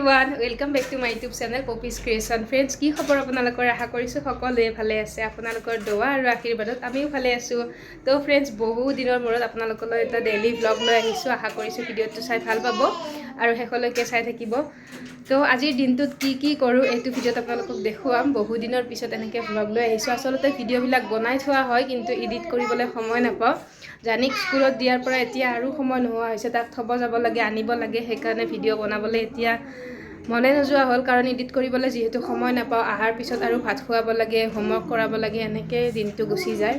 Everyone welcome back to my YouTube channel Poppy's creation friends কি খবৰ আপোনালোকৰ আশা কৰিছোঁ সকলোৱে ভালে আছে আপোনালোকৰ দোৱা আৰু আশীৰ্বাদত আমিও ভালে আছোঁ তো ফ্ৰেণ্ডছ বহু দিনৰ মূৰত আপোনালোকলৈ এটা ডেইলি ব্লগ লৈ আহিছোঁ আশা কৰিছোঁ ভিডিঅ'টো চাই ভাল পাব আৰু শেষলৈকে চাই থাকিব তো আজিৰ দিনটোত কি কৰোঁ এইটো ভিডিঅ'ত আপোনালোকক দেখুৱাম বহু দিনৰ পিছত এনেকৈ ব্লগ লৈ আহিছোঁ আচলতে ভিডিঅ'বিলাক বনাই থোৱা হয় কিন্তু এডিট কৰিবলৈ সময় নাপাওঁ জানিক স্কুলত দিয়াৰ পৰা এতিয়া আৰু সময় নোহোৱা হৈছে তাক থ'ব যাব লাগে আনিব লাগে সেইকাৰণে ভিডিঅ' বনাবলৈ এতিয়া মনে নোযোৱা হ'ল কাৰণ এডিট কৰিবলৈ যিহেতু সময় নাপাওঁ অহাৰ পিছত আৰু ভাত খুৱাব লাগে হোমৱৰ্ক কৰাব লাগে এনেকৈ দিনটো গুচি যায়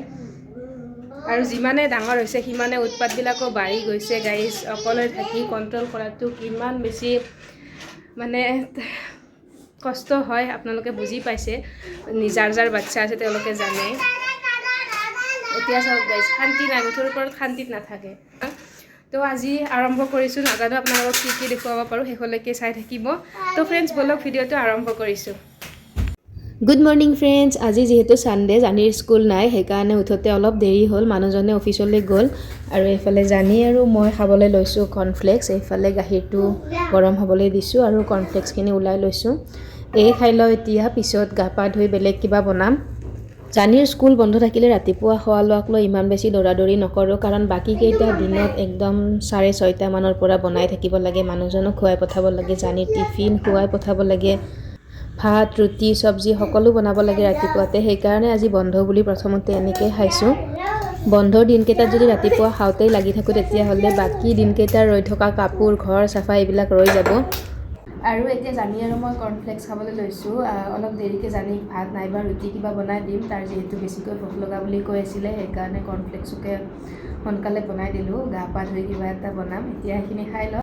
আৰু যিমানে ডাঙৰ হৈছে সিমানে উৎপাতবিলাকো বাঢ়ি গৈছে গাইজ অকলে থাকি কণ্ট্ৰল কৰাটো কিমান বেছি মানে কষ্ট হয় আপোনালোকে বুজি পাইছে যাৰ বাচ্চা আছে তেওঁলোকে জানে এতিয়া চাওক গাইজ শান্তি নাই মুঠৰ ওপৰত শান্তিত নাথাকে তো আজি আৰম্ভ কৰিছোঁ নাজানো আপোনালোকক কি দেখুৱাব পাৰোঁ শেষলৈকে চাই থাকিব তো ফ্ৰেণ্ডছ বলক ভিডিঅ'টো আৰম্ভ কৰিছোঁ গুড মৰ্ণিং ফ্ৰেণ্ডছ আজি যিহেতু ছানডে জানিৰ স্কুল নাই সেইকাৰণে উঠোতে অলপ দেৰি হ'ল মানুহজনে অফিচলৈ গ'ল আৰু এইফালে জানি আৰু মই খাবলৈ লৈছোঁ কৰ্ণফ্লেক্স এইফালে গাখীৰটো গৰম হ'বলৈ দিছোঁ আৰু কৰ্ণফ্লেক্সখিনি ওলাই লৈছোঁ এই খাই লওঁ এতিয়া পিছত গা পা ধুই বেলেগ কিবা বনাম জানিৰ স্কুল বন্ধ থাকিলে ৰাতিপুৱা খোৱা লোৱাক লৈ ইমান বেছি দৌৰাদৌৰি নকৰোঁ কাৰণ বাকীকেইটা দিনত একদম 6:30 মানৰ পৰা বনাই থাকিব লাগে মানুহজনক খুৱাই পঠাব লাগে জানিৰ টিফিন খুৱাই পঠাব লাগে ভাত ৰুটি চব্জি সকলো বনাব লাগে ৰাতিপুৱাতে সেইকাৰণে আজি বন্ধ বুলি প্ৰথমতে এনেকৈ খাইছোঁ বন্ধৰ দিনকেইটাত যদি ৰাতিপুৱা খাওঁতেই লাগি থাকোঁ তেতিয়াহ'লে বাকী দিনকেইটাৰ ৰৈ থকা কাপোৰ ঘৰ চাফা এইবিলাক ৰৈ যাব আৰু এতিয়া জানি আৰু মই কৰ্ণফ্লেক্স খাবলৈ লৈছোঁ অলপ দেৰিকৈ জানি ভাত নাইবা ৰুটি কিবা বনাই দিম তাৰ যিহেতু বেছিকৈ ভোক লগা বুলি কৈ আছিলে সেইকাৰণে কৰ্ণফ্লেক্সকে সোনকালে বনাই দিলোঁ গা পা ধুই কিবা এটা বনাম এতিয়া সেইখিনি খাই লওঁ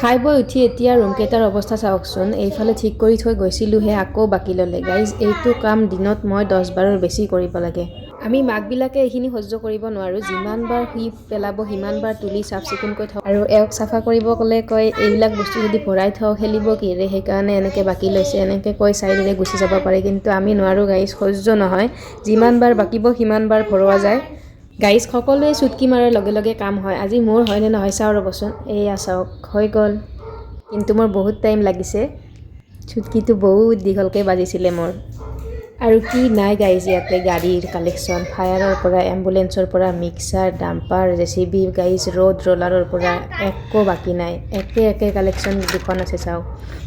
খাই বৈ উঠি এতিয়া ৰুমকেইটাৰ অৱস্থা চাওকচোন এইফালে ঠিক কৰি থৈ গৈছিলোঁহে আকৌ বাকী ল'লে গাইজ এইটো কাম দিনত মই 10 বাৰৰ বেছি কৰিব লাগে আমি মাকবিলাকে এইখিনি সহ্য কৰিব নোৱাৰোঁ যিমানবাৰ সি পেলাব সিমানবাৰ তুলি চাফ চিকুণকৈ থওঁ আৰু এওক চাফা কৰিব ক'লে কয় এইবিলাক বস্তু যদি ভৰাই থওঁ খেলিব কিৰে সেইকাৰণে এনেকৈ বাকী লৈছে এনেকৈ কৈ চাই দিলে গুচি যাব পাৰে কিন্তু আমি নোৱাৰোঁ গাইজ সহ্য নহয় যিমানবাৰ বাকিব সিমানবাৰ ভৰোৱা যায় গাইজ সকলোৱে চুটকি মাৰাৰ লগে লগে কাম হয় আজি মোৰ হয়নে নহয় চাওঁ ৰ'বচোন এয়া চাওক হৈ গ'ল কিন্তু মোৰ বহুত টাইম লাগিছে চুটকিটো বহুত দীঘলকৈ বাজিছিলে মোৰ আৰু কি নাই গাইজ ইয়াতে গাড়ীৰ কালেকশ্যন ফায়াৰৰ পৰা এম্বুলেঞ্চৰ পৰা মিক্সাৰ ডাম্পাৰ জেচিবি গাইজ ৰ'লাৰৰ পৰা একো বাকী নাই একে কালেকশ্যন দুখন আছে চাওক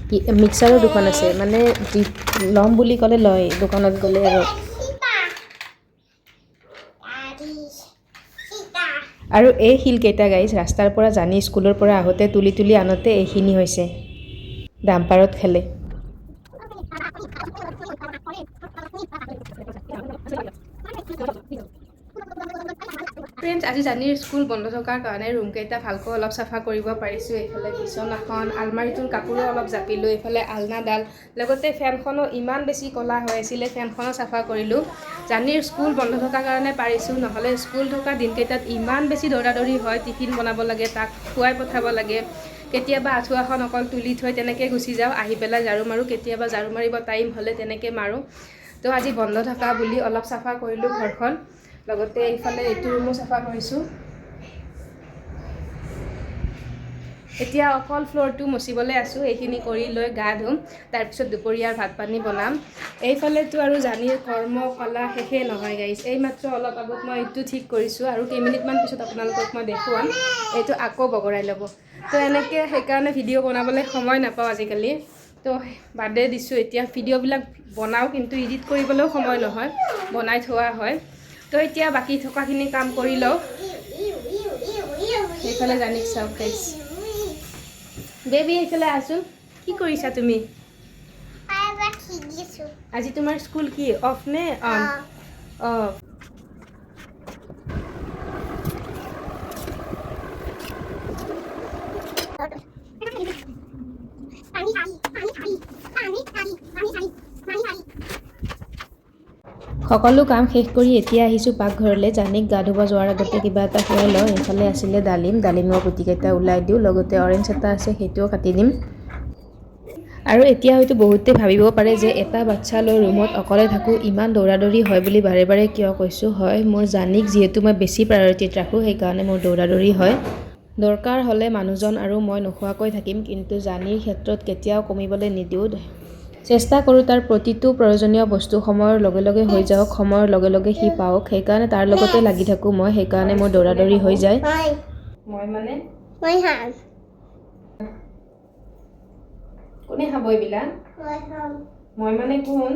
কি মিক্সাৰো দুখন আছে মানে ল'ম বুলি ক'লে লয় দোকানত গ'লে আৰু এই শিলকেইটা গাইজ ৰাস্তাৰ পৰা জানি স্কুলৰ পৰা আহোঁতে তুলি আনোতে এইখিনি হৈছে ডাম্পাৰত খেলে ফ্ৰেণ্ডছ আজি জানিৰ স্কুল বন্ধ থকাৰ কাৰণে ৰুমকেইটা ভালকৈ অলপ চাফা কৰিব পাৰিছোঁ এইফালে বিচনাখন আলমাৰিটোৰ কাপোৰো অলপ জাপিলোঁ এইফালে আলনাডাল লগতে ফেনখনো ইমান বেছি ক'লা হৈ আছিলে ফেনখনো চাফা কৰিলোঁ জানিৰ স্কুল বন্ধ থকাৰ কাৰণে পাৰিছোঁ নহ'লে স্কুল থকা দিনকেইটাত ইমান বেছি দৌৰাদৌৰি হয় টিফিন বনাব লাগে তাক খুৱাই পঠাব লাগে কেতিয়াবা আঁঠুৱাখন অকল তুলি থৈ তেনেকৈ গুচি যাওঁ আহি পেলাই ঝাৰু মাৰোঁ কেতিয়াবা ঝাৰু মাৰিব টাইম হ'লে তেনেকৈ মাৰোঁ তো আজি বন্ধ থকা বুলি অলপ চাফা কৰিলোঁ ঘৰখন লগতে এইফালে এইটো ৰুমো চাফা কৰিছোঁ এতিয়া অকল ফ্ল'ৰটো মচিবলৈ আছোঁ এইখিনি কৰি লৈ গা ধুম তাৰপিছত দুপৰীয়াৰ ভাত পানী বনাম এইফালেতো আৰু জানিৰ কৰ্মকলা শেষেই নহয় গাইজ এইমাত্ৰ অলপ আগত মই এইটো ঠিক কৰিছোঁ আৰু কেইমিনিটমান পিছত আপোনালোকক মই দেখুৱাম এইটো আকৌ বগৰাই ল'ব তো এনেকৈ সেইকাৰণে ভিডিঅ' বনাবলৈ সময় নাপাওঁ আজিকালি তো বাদে দিছোঁ এতিয়া ভিডিঅ'বিলাক বনাওঁ কিন্তু এডিট কৰিবলৈও সময় নহয় বনাই থোৱা হয় তো এতিয়া বাকী থকাখিনি কাম কৰি লওঁ সেইফালে জানিক চাওক গাইজ বেবী এইফালে আছোন কি কৰিছা তুমি আজি তোমাৰ স্কুল কি অফ নে অন অফ সকলো কাম শেষ কৰি এতিয়া আহিছোঁ পাকঘৰলৈ জানিক গা ধুব যোৱাৰ আগতে কিবা এটা খুৱাই লওঁ এইফালে আছিলে ডালিমৰ গুটিকেইটা ওলাই দিওঁ লগতে অৰেঞ্জ এটা আছে সেইটোও কাটি দিম আৰু এতিয়া হয়তো বহুতে ভাবিব পাৰে যে এটা বাচ্চা লৈ ৰুমত অকলে থাকোঁ ইমান দৌৰাদৌৰি হয় বুলি বাৰে বাৰে কিয় কৈছোঁ হয় মোৰ জানিক যিহেতু মই বেছি প্ৰায়ৰিটিত ৰাখোঁ সেইকাৰণে মোৰ দৌৰাদৌৰি হয় দৰকাৰ হ'লে মানুহজন আৰু মই নোখোৱাকৈ থাকিম, কিন্তু জানিৰ ক্ষেত্ৰত কেতিয়াও কমিবলৈ নিদিওঁ। চেষ্টা কৰোঁ তাৰ প্ৰতিটো প্ৰয়োজনীয় বস্তু সময়ৰ লগে লগে হৈ যাওক, সময়ৰ লগে লগে সি পাওক। সেইকাৰণে তাৰ লগতে লাগি থাকোঁ মই, সেইকাৰণে মোৰ দৌৰাদৌৰি হৈ যায়। মই মানে কোনে খাব এইবিলাক? মই মানে কোন?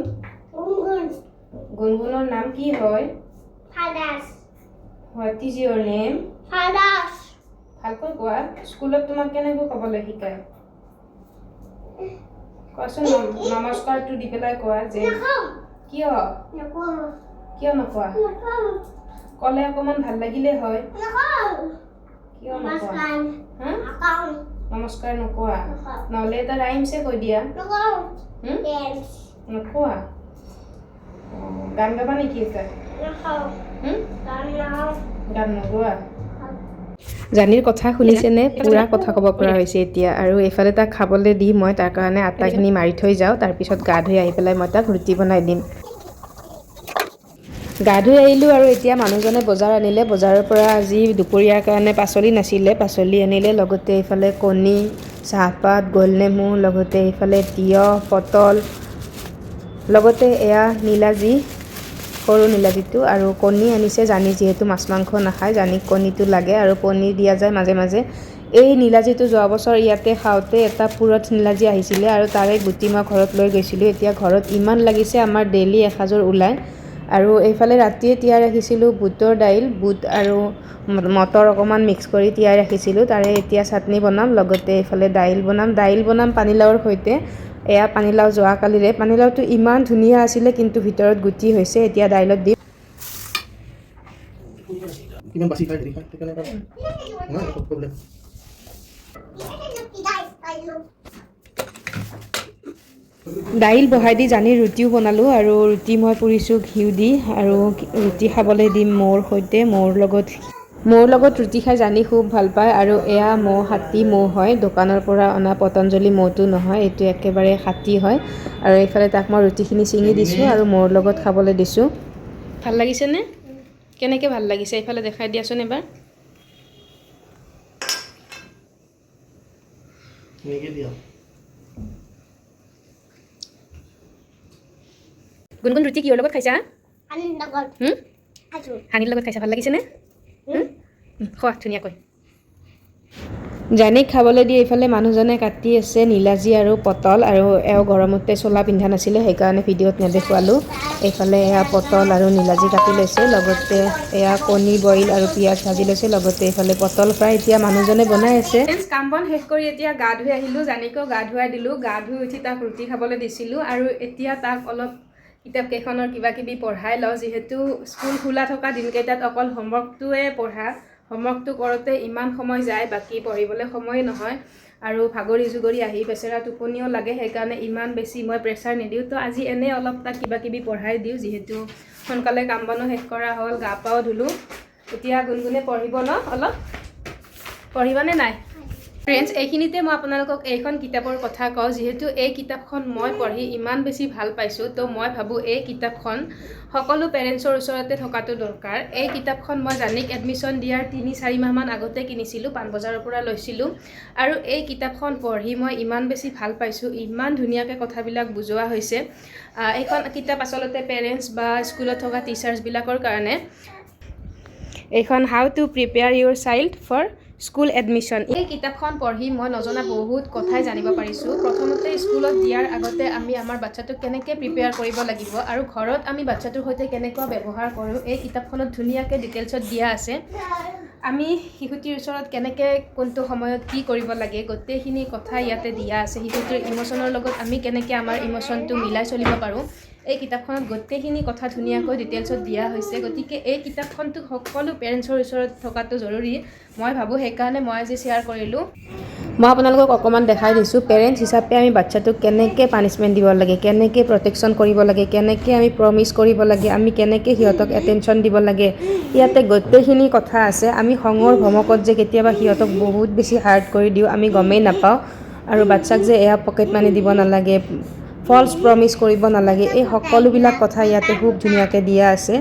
গুণগুণৰ নাম কি হয়? What is your name? ভালকৈ কোৱা। স্কুলত তোমাক কেনেকৈ ক'বলৈ শিকায়? কোৱাচোন, নমস্কাৰটো দি পেলাই কোৱা যে। কিয়? কিয় নকোৱা? ক'লে অকণমান ভাল লাগিলে হয়। কিয় নকোৱা? নমস্কাৰ নকোৱা? নহ'লে এটা ৰাইমছে কৈ দিয়া। নকোৱা? গান গাবা নেকি এটা? গান নগোৱা? জানিৰ কথা শুনিছেনে? পুৰা কথা ক'ব পৰা হৈছে এতিয়া। আৰু এইফালে তাক খাবলৈ দি মই তাৰ কাৰণে আটাখিনি মাৰি থৈ যাওঁ। তাৰপিছত গা ধুই আহি পেলাই মই তাক ৰুটি বনাই দিম। গা ধুই আহিলোঁ আৰু এতিয়া মানুহজনে বজাৰ আনিলে। বজাৰৰ পৰা আজি দুপৰীয়াৰ কাৰণে পাচলি নাছিলে, পাচলি আনিলে। লগতে এইফালে কণী, চাহপাত, গোলনেমু, লগতে এইফালে তিয়ঁহ, পটল, লগতে এয়া নীলাজী, সৰু নীলাজীটো, আৰু কণী আনিছে। জানি যিহেতু মাছ মাংস নাখায়, জানিক কণীটো লাগে আৰু পনীৰ দিয়া যায় মাজে মাজে। এই নীলাজীটো যোৱা বছৰ ইয়াতে খাওঁতে এটা পুৰঠ নীলাজী আহিছিলে আৰু তাৰে গুটি মই ঘৰত লৈ গৈছিলোঁ। এতিয়া ঘৰত ইমান লাগিছে, আমাৰ ডেইলি এসাঁজৰ ওলায়। আৰু এইফালে ৰাতিয়ে তিয়াই ৰাখিছিলোঁ বুটৰ দাইল, বুট আৰু মটৰ অকণমান মিক্স কৰি তিয়াই ৰাখিছিলোঁ। তাৰে এতিয়া চাটনি বনাম, লগতে এইফালে দাইল বনাম পানীলাওৰ সৈতে। এয়া পানীলাও যোৱাকালিৰে। পানীলাওটো ইমান ধুনীয়া আছিলে, কিন্তু ভিতৰত গুটি হৈছে। এতিয়া দাইলত দিম। দাইল বহাই দি জানি ৰুটিও বনালোঁ, আৰু ৰুটি মই পুৰিছোঁ ঘিউ দি, আৰু ৰুটি খাবলৈ দিম মৌৰ সৈতে। মৌৰ লগত ৰুটি খাই জানি খুব ভাল পায়। আৰু এয়া মৌ, খাটি মৌ হয়, দোকানৰ পৰা অনা পতঞ্জলি মৌটো নহয়, এইটো একেবাৰে খাটি হয়। আৰু এইফালে তাক মই ৰুটিখিনি ছিঙি দিছোঁ আৰু মৌৰ লগত খাবলৈ দিছোঁ। ভাল লাগিছেনে? কেনেকৈ ভাল লাগিছে এইফালে দেখাই দিয়াচোন এবাৰ। গুণগুণ ৰুটি কিহৰ লগত খাইছা? হানিৰ লগত খাইছা। ভাল লাগিছেনে? খোৱা ধুনীয়াকৈ। জানিক খাবলৈ দি এইফালে মানুহজনে কাটি আছে নীলাজী আৰু পটল, আৰু এওঁ গৰমতে চোলা পিন্ধা নাছিলে, সেইকাৰণে ভিডিঅ'ত নেদেখুৱালোঁ। এইফালে এয়া পটল আৰু নীলাজী কাটি লৈছে, লগতে এয়া কণী বইল আৰু পিঁয়াজ ভাজি লৈছে, লগতে এইফালে পটল ফ্ৰাই এতিয়া মানুহজনে বনাই আছে। কাম বন শেষ কৰি এতিয়া গা ধুই আহিলোঁ। জানিকো গা ধুৱাই দিলোঁ। গা ধুই উঠি তাক ৰুটি খাবলৈ দিছিলোঁ, আৰু এতিয়া তাক অলপ কিতাপ কেইখনৰ কিবা কিবি পঢ়াই লওঁ। যিহেতু স্কুল খোলা থকা দিনকেইটাত অকল হোমৱৰ্কটোৱে পঢ়া, হোমৱৰ্কটো কৰোঁতে ইমান সময় যায়, বাকী পঢ়িবলৈ সময়ে নহয়। আৰু ভাগৰি জুগৰি আহি বেচেৰা টোপনিও লাগে, সেইকাৰণে ইমান বেছি মই প্ৰেছাৰ নিদিওঁ। তো আজি এনেই অলপ তাক কিবা কিবি পঢ়াই দিওঁ, যিহেতু সোনকালে কাম বনো শেষ কৰা হ'ল, গা পাও ধুলোঁ। এতিয়া গুণগুণে পঢ়িব ন? অলপ পঢ়িবনে নাই? ফ্ৰেণ্ডছ, এইখিনিতে মই আপোনালোকক এইখন কিতাপৰ কথা কওঁ। যিহেতু এই কিতাপখন মই পঢ়ি ইমান বেছি ভাল পাইছোঁ, তো মই ভাবোঁ এই কিতাপখন সকলো পেৰেণ্টছৰ ওচৰতে থকাটো দৰকাৰ। এই কিতাপখন মই জানিক এডমিশ্যন দিয়াৰ 3-4 মাহমান আগতে কিনিছিলোঁ, পাণবজাৰৰ পৰা লৈছিলোঁ। আৰু এই কিতাপখন পঢ়ি মই ইমান বেছি ভাল পাইছোঁ, ইমান ধুনীয়াকৈ কথাবিলাক বুজোৱা হৈছে। এইখন কিতাপ আচলতে পেৰেণ্টছ বা স্কুলত থকা টিচাৰ্ছবিলাকৰ কাৰণে। এইখন how to prepare your child for school admission. এই কিতাপখন পঢ়ি মই নজনা বহুত কথাই জানিব পাৰিছোঁ। প্ৰথমতে স্কুলত দিয়াৰ আগতে আমি আমাৰ বাচ্ছাটোক কেনেকৈ প্ৰিপেয়াৰ কৰিব লাগিব, আৰু ঘৰত আমি বাচ্ছাটোৰ সৈতে কেনেকুৱা ব্যৱহাৰ কৰোঁ, এই কিতাপখনত ধুনীয়াকৈ ডিটেইলছত দিয়া আছে। আমি শিশুটিৰ ওচৰত কেনেকৈ কোনটো সময়ত কি কৰিব লাগে, গোটেইখিনি কথা ইয়াতে দিয়া আছে। শিশুটিৰ ইম'শ্যনৰ লগত আমি কেনেকৈ আমাৰ ইম'শ্যনটো মিলাই চলিব পাৰোঁ, এই কিতাপখনত গোটেইখিনি কথা ধুনীয়াকৈ ডিটেইলছত দিয়া হৈছে। গতিকে এই কিতাপখনটো সকলো পেৰেণ্টছৰ ওচৰত থকাটো জৰুৰী, মই ভাবোঁ। সেইকাৰণে মই আজি শ্বেয়াৰ কৰিলোঁ। মই আপোনালোকক অকণমান দেখাই দিছোঁ পেৰেণ্টছ হিচাপে আমি বাচ্ছাটোক কেনেকৈ পানিছমেণ্ট দিব লাগে, কেনেকৈ প্ৰটেকশ্যন কৰিব লাগে, কেনেকৈ আমি প্ৰমিছ কৰিব লাগে, আমি কেনেকৈ সিহঁতক এটেনশ্যন দিব লাগে। ইয়াতে গোটেইখিনি কথা আছে। আমি খঙৰ ভমকত যে কেতিয়াবা সিহঁতক বহুত বেছি হাৰ্ড কৰি দিওঁ, আমি গমেই নাপাওঁ। আৰু বাচ্ছাক যে এয়া পকেট মানি দিব নালাগে, ফলছ প্ৰমিছ কৰিব নালাগে, এই সকলোবিলাক কথা ইয়াতে খুব ধুনীয়াকৈ দিয়া আছে।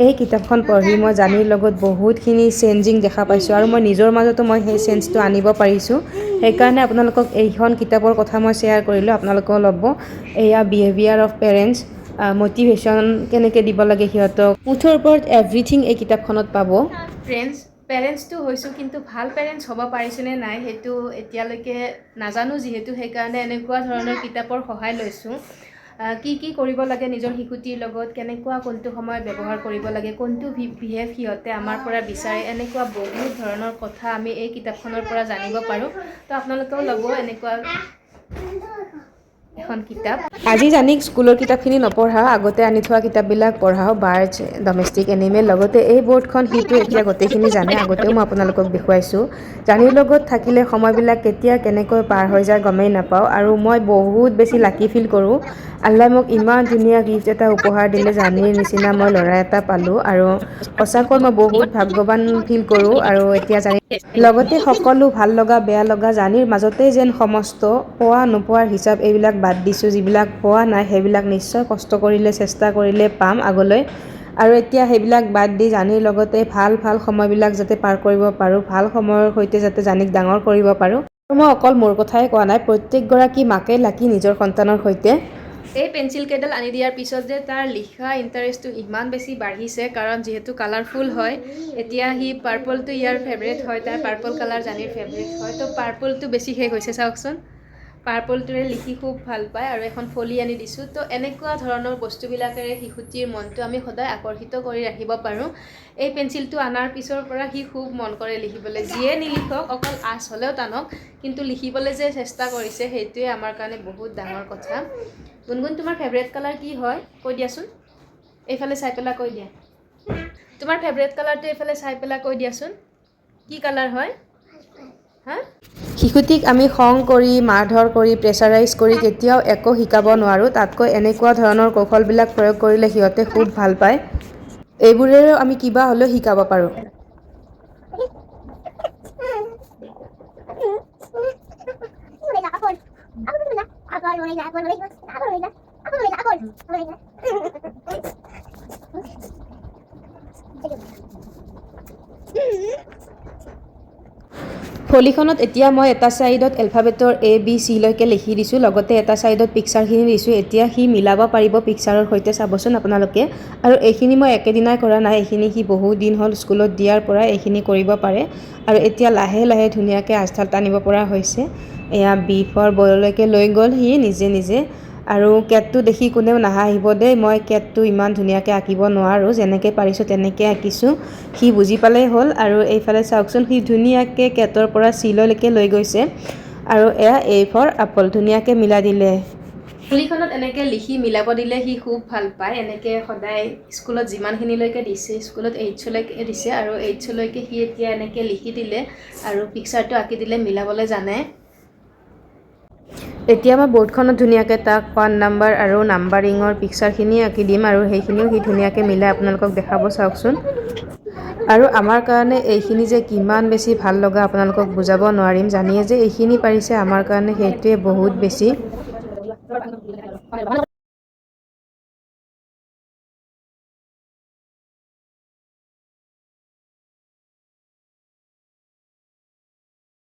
এই কিতাপখন পঢ়ি মই জানিৰ লগত বহুতখিনি চেঞ্জিং দেখা পাইছোঁ আৰু মই নিজৰ মাজতো মই সেই চেঞ্জটো আনিব পাৰিছোঁ। সেইকাৰণে আপোনালোকক এইখন কিতাপৰ কথা মই শ্বেয়াৰ কৰিলোঁ, আপোনালোকেও ল'ব। এয়া বিহেভিয়াৰ অফ পেৰেণ্টছ, মটিভেশ্যন কেনেকৈ দিব লাগে সিহঁতক, মুঠৰ ওপৰত এভৰিথিং এই কিতাপখনত পাব। ফ্ৰেণ্ডছ, পেৰেণ্টছটো হৈছোঁ, কিন্তু ভাল পেৰেণ্টছ হ'ব পাৰিছোঁনে নাই সেইটো এতিয়ালৈকে নাজানো, যিহেতু সেইকাৰণে এনেকুৱা ধৰণৰ কিতাপৰ সহায় লৈছোঁ। কি কি কৰিব লাগে নিজৰ শিশুটিৰ লগত, কেনেকুৱা কোনটো সময়ত ব্যৱহাৰ কৰিব লাগে, কোনটো বিহেভ সিহঁতে আমাৰ পৰা বিচাৰে, এনেকুৱা বহুত ধৰণৰ কথা আমি এই কিতাপখনৰ পৰা জানিব পাৰোঁ। তো আপোনালোকেও ল'ব এনেকুৱা এখন কিতাপ। আজি জানিক স্কুলৰ কিতাপখিনি নপঢ়াওঁ, আগতে আনি থোৱা কিতাপবিলাক পঢ়াওঁ, বাৰ্ডছ, ডমেষ্টিক এনিমেল, লগতে এই বৰ্ডখন সিটো এতিয়া গোটেইখিনি জানে, আগতেও মই আপোনালোকক দেখুৱাইছোঁ। জানিৰ লগত থাকিলে সময়বিলাক কেতিয়া কেনেকৈ পাৰ হৈ যায় গমেই নাপাওঁ, আৰু মই বহুত বেছি লাকি ফিল কৰোঁ। আল্লাই মোক ইমান ধুনীয়া গিফ্ট এটা উপহাৰ দিলে, জানিৰ নিচিনা মই ল'ৰা এটা পালোঁ, আৰু সঁচাকৈ মই বহুত ভাগ্যৱান ফিল কৰোঁ। আৰু এতিয়া জানি লগতে সকলো ভাল লগা বেয়া লগা জানিৰ মাজতেই যেন সমস্ত, পোৱা নোপোৱাৰ হিচাপ এইবিলাক বাদ দিছোঁ, যিবিলাক পোৱা নাই সেইবিলাক নিশ্চয় কষ্ট কৰিলে চেষ্টা কৰিলে পাম আগলৈ। আৰু এতিয়া সেইবিলাক বাদ দি জানিৰ লগতে ভাল ভাল সময়বিলাক যাতে পাৰ কৰিব পাৰোঁ, ভাল সময়ৰ সৈতে যাতে জানিক ডাঙৰ কৰিব পাৰোঁ। মই অকল মোৰ কথাই কোৱা নাই, প্ৰত্যেকগৰাকী মাকে লাকি নিজৰ সন্তানৰ সৈতে। এই পেঞ্চিল কেইডাল আনি দিয়াৰ পিছত যে তাৰ লিখা ইণ্টাৰেষ্টটো ইমান বেছি বাঢ়িছে, কাৰণ যিহেতু কালাৰফুল হয়। এতিয়া সি পাৰ্পলটো ইয়াৰ ফেভৰেট হয়, তাৰ পাৰ্পল কালাৰ জানিৰ ফেভৰেট হয়, তো পাৰ্পলটো বেছি শেষ হৈছে চাওকচোন। পাৰ্পলটোৰে লিখি খুব ভাল পায়, আৰু এখন ফলি আনি দিছোঁ। তো এনেকুৱা ধৰণৰ বস্তুবিলাকেৰে শিশুটিৰ মনটো আমি সদায় আকৰ্ষিত কৰি ৰাখিব পাৰোঁ। এই পেঞ্চিলটো অনাৰ পিছৰ পৰা সি খুব মন কৰে লিখিবলৈ, যিয়ে নিলিখক, অকল আঁচ হ'লেও টানক, কিন্তু লিখিবলৈ যে চেষ্টা কৰিছে সেইটোৱে আমাৰ কাৰণে বহুত ডাঙৰ কথা। গুণগুণ, তোমাৰ ফেভৰেট কালাৰ কি হয় কৈ দিয়াচোন, এইফালে চাই পেলাই কৈ দিয়া। তোমাৰ ফেভৰেট কালাৰটো এইফালে চাই পেলাই কৈ দিয়াচোন, কি কালাৰ হয়? হা? শিশুটিক আমি খং কৰি, মাৰধৰ কৰি, প্ৰেছাৰাইজ কৰি কেতিয়াও একো শিকাব নোৱাৰোঁ। তাতকৈ এনেকুৱা ধৰণৰ কৌশলবিলাক প্ৰয়োগ কৰিলে সিহঁতে খুব ভাল পায়। এইবোৰেও আমি কিবা হ'লেও শিকাব পাৰোঁ। ফলিখনত এতিয়া মই এটা ছাইডত এলফাবেটৰ ABC লৈকে লিখি দিছোঁ, লগতে এটা ছাইডত পিকচাৰখিনি দিছোঁ। এতিয়া সি মিলাব পাৰিব পিকচাৰৰ সৈতে, চাবচোন আপোনালোকে। আৰু এইখিনি মই একেদিনাই কৰা নাই, এইখিনি সি বহুত দিন হ'ল স্কুলত দিয়াৰ পৰা এইখিনি কৰিব পাৰে, আৰু এতিয়া লাহে লাহে ধুনীয়াকৈ আঁচডাল টানিব পৰা হৈছে। এয়া বি ফৰ বললৈকে লৈ গ'ল সি নিজে নিজে। আৰু কেটটো দেখি কোনেও নাহাঁহিব দেই, মই কেটটো ইমান ধুনীয়াকৈ আঁকিব নোৱাৰোঁ, যেনেকৈ পাৰিছোঁ তেনেকৈ আঁকিছোঁ, সি বুজি পালেই হ'ল। আৰু এইফালে চাওকচোন, সি ধুনীয়াকৈ কেটৰ পৰা চিলৈকে লৈ গৈছে। আৰু এয়া A ফৰ আপল, ধুনীয়াকৈ মিলাই দিলে। ফলিখনত এনেকৈ লিখি মিলাব দিলে সি খুব ভাল পায়। এনেকৈ সদায় স্কুলত যিমানখিনিলৈকে দিছে, স্কুলত 8লৈকে দিছে, আৰু 8লৈকে সি এতিয়া এনেকৈ লিখি দিলে আৰু পিকচাৰটো আঁকি দিলে মিলাবলৈ জানে। এতিয়া মই বৰ্ডখনত ধুনীয়াকৈ তাক 1 নম্বৰ আৰু নাম্বাৰিঙৰ পিকচাৰখিনি আঁকি দিম, আৰু সেইখিনিও সি ধুনীয়াকৈ মিলাই আপোনালোকক দেখাব, চাওকচোন। আৰু আমাৰ কাৰণে এইখিনি যে কিমান বেছি ভাল লগা আপোনালোকক বুজাব নোৱাৰিম। জানিয়ে যে এইখিনি পাৰিছে, আমাৰ কাৰণে সেইটোৱে বহুত বেছি।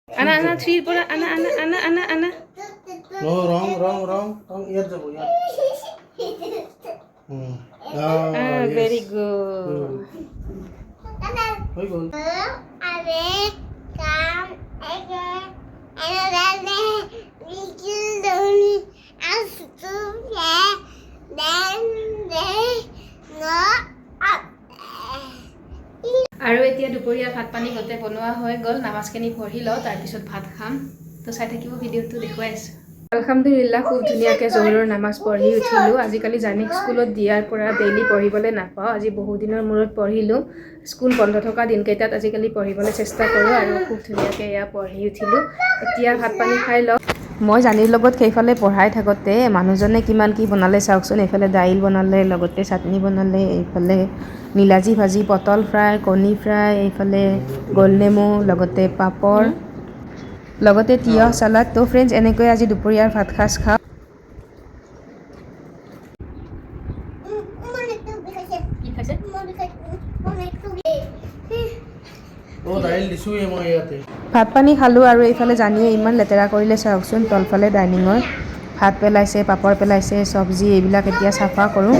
আনা আনা, 3ৰ পৰা আনা আনা আনা আনা আনা। No, wrong. Here jabo, here. Very good. Very good. আৰু এতিয়া দুপৰীয়া ভাত পানী গোটেই বনোৱা হৈ গ'ল, নামাজখিনি পঢ়ি লওঁ, তাৰপিছত ভাত খাম। তো চাই থাকিব, ভিডিঅ'টো দেখুৱাই আছোঁ। আলহামদুলিল্লাহ, খুব ধুনীয়াকৈ জোহৰৰ নামাজ পঢ়ি উঠিলোঁ। আজিকালি জানিক স্কুলত দিয়াৰ পৰা ডেইলি পঢ়িবলৈ নাপাওঁ, আজি বহুদিনৰ মূৰত পঢ়িলোঁ। স্কুল বন্ধ থকা দিনকেইটাত আজিকালি পঢ়িবলৈ চেষ্টা কৰোঁ, আৰু খুব ধুনীয়াকৈ এয়া পঢ়ি উঠিলোঁ। এতিয়া ভাত পানী খাই লওঁ। মই জানিৰ লগত সেইফালে পঢ়াই থাকোঁতে মানুহজনে কিমান কি বনালে চাওকচোন। এইফালে দাইল বনালে, লগতে চাটনি বনালে, এইফালে নীলাজী ভাজি, পটল ফ্ৰাই, কণী ফ্ৰাই, এইফালে গোলনেমু, লগতে পাপৰ, লগতে তিয়ঁহ চালাড। তো ফ্ৰেণ্ডছ, এনেকৈ আজি দুপৰীয়াৰ ভাত সাজ খাওঁ। ভাত পানী খালোঁ আৰু এইফালে জানিয়ে ইমান লেতেৰা কৰিলে চাওকচোন তলফালে ডাইনিঙৰ ভাত পেলাইছে পাপৰ পেলাইছে চব্জি এইবিলাক এতিয়া চাফা কৰোঁ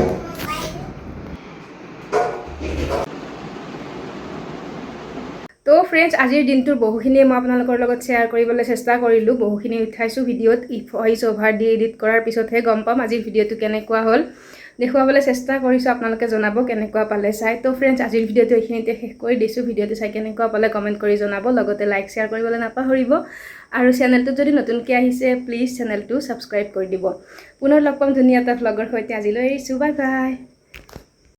তো ফ্ৰেণ্ডছ আজিৰ দিনটোৰ বহুখিনিয়ে মই আপোনালোকৰ লগত শ্বেয়াৰ কৰিবলৈ চেষ্টা কৰিলোঁ বহুখিনি উঠাইছোঁ ভিডিঅ'ত ভইচ অভাৰ দি এডিট কৰাৰ পিছতহে গম পাম আজিৰ ভিডিঅ'টো কেনেকুৱা হ'ল দেখুৱাবলৈ চেষ্টা কৰিছোঁ আপোনালোকে জনাব কেনেকুৱা পালে চাই তো ফ্ৰেণ্ডছ আজিৰ ভিডিঅ'টো এইখিনিতে শেষ কৰি দিছোঁ ভিডিঅ'টো চাই কেনেকুৱা পালে কমেণ্ট কৰি জনাব লগতে লাইক শ্বেয়াৰ কৰিবলৈ নাপাহৰিব আৰু চেনেলটোত যদি নতুনকৈ আহিছে প্লিজ চেনেলটো ছাবস্ক্ৰাইব কৰি দিব পুনৰ লগ পাম ধুনীয়া এটা ভ্লগৰ সৈতে আজিলৈ এৰিছোঁ বাই বাই